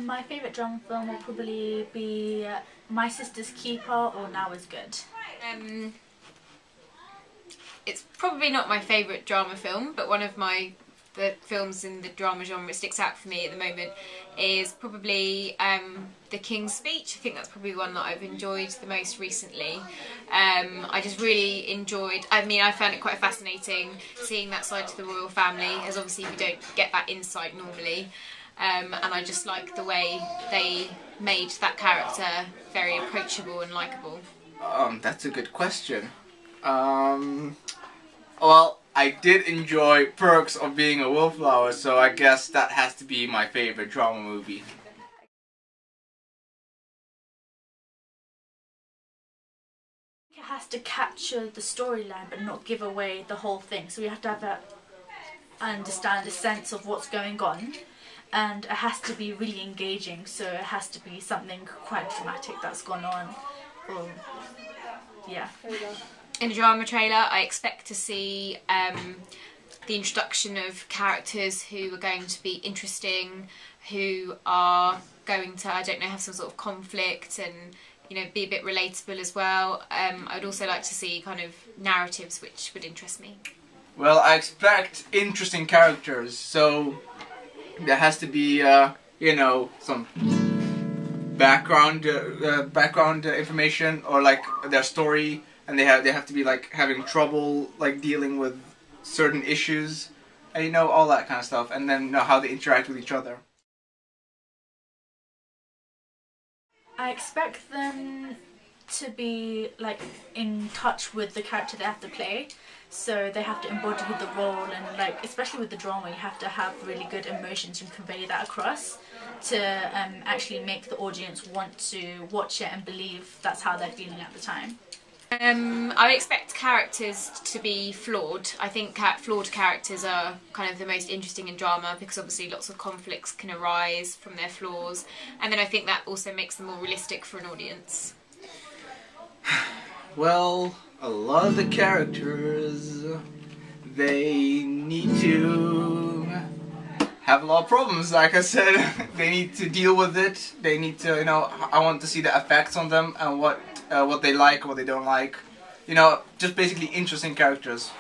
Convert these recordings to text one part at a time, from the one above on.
My favourite drama film will probably be My Sister's Keeper or Now Is Good. It's probably not my favourite drama film, but one of the films in the drama genre that sticks out for me at the moment is probably The King's Speech. I think that's probably one that I've enjoyed the most recently. I just really enjoyed, I found it quite fascinating seeing that side to the royal family, as obviously we don't get that insight normally. And I just like the way they made that character very approachable and likeable. That's a good question. Well, I did enjoy Perks of Being a Wallflower, so I guess that has to be my favorite drama movie. It has to capture the storyline but not give away the whole thing, so we have to have understand the sense of what's going on, and it has to be really engaging, so it has to be something quite dramatic that's gone on. Yeah. In a drama trailer, I expect to see the introduction of characters who are going to be interesting, who are going to, I don't know, have some sort of conflict and, you know, be a bit relatable as well. I'd also like to see kind of narratives which would interest me. Well, I expect interesting characters, so there has to be, you know, some background information, or like their story. And they have to be like having trouble like dealing with certain issues, and you know, all that kind of stuff, and then you know how they interact with each other. I expect them to be like in touch with the character they have to play, so they have to embody the role, and like especially with the drama you have to have really good emotions and convey that across to actually make the audience want to watch it and believe that's how they're feeling at the time. I expect characters to be flawed. I think flawed characters are kind of the most interesting in drama, because obviously lots of conflicts can arise from their flaws, and then I think that also makes them more realistic for an audience. Well, a lot of the characters, they need to have a lot of problems, like I said. They need to deal with it. They need to, you know, I want to see the effects on them and what they like, what they don't like. You know, just basically interesting characters.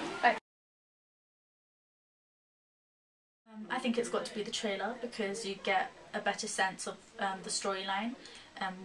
I think it's got to be the trailer, because you get a better sense of the storyline.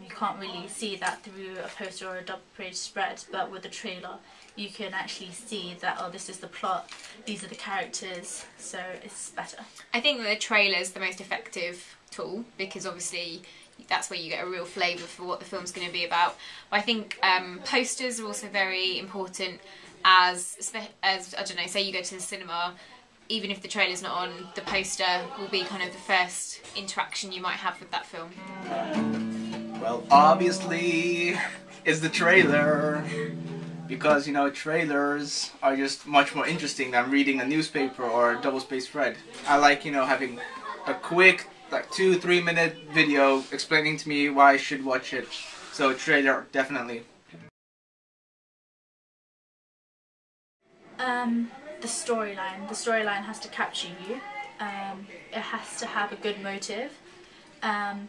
You can't really see that through a poster or a double-page spread, but with the trailer you can actually see that, oh, this is the plot, these are the characters, so it's better. I think that the trailer is the most effective tool, because obviously that's where you get a real flavour for what the film's going to be about. But I think posters are also very important, as I don't know, say you go to the cinema, even if the trailer's not on, the poster will be kind of the first interaction you might have with that film. Well, obviously it's the trailer, because, you know, trailers are just much more interesting than reading a newspaper or a double-spaced spread. I like, you know, having a quick, like 2-3 minute video explaining to me why I should watch it. So trailer, definitely. The storyline. The storyline has to capture you. It has to have a good motive,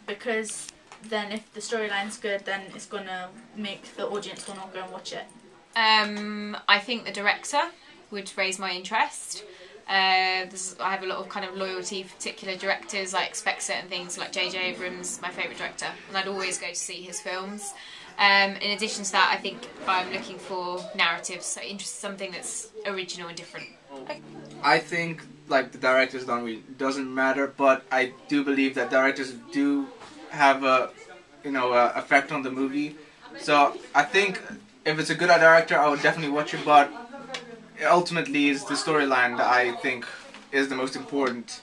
because then if the storyline's good, then it's gonna make the audience wanna go and watch it. I think the director would raise my interest. I have a lot of kind of loyalty for particular directors. I expect certain things, like J.J. Abrams, my favourite director, and I'd always go to see his films. In addition to that, I think I'm looking for narratives, so something that's original and different. I think like the directors doesn't matter, but I do believe that directors do have a, you know, effect on the movie. So I think if it's a good director, I would definitely watch it, but ultimately it's the storyline that I think is the most important.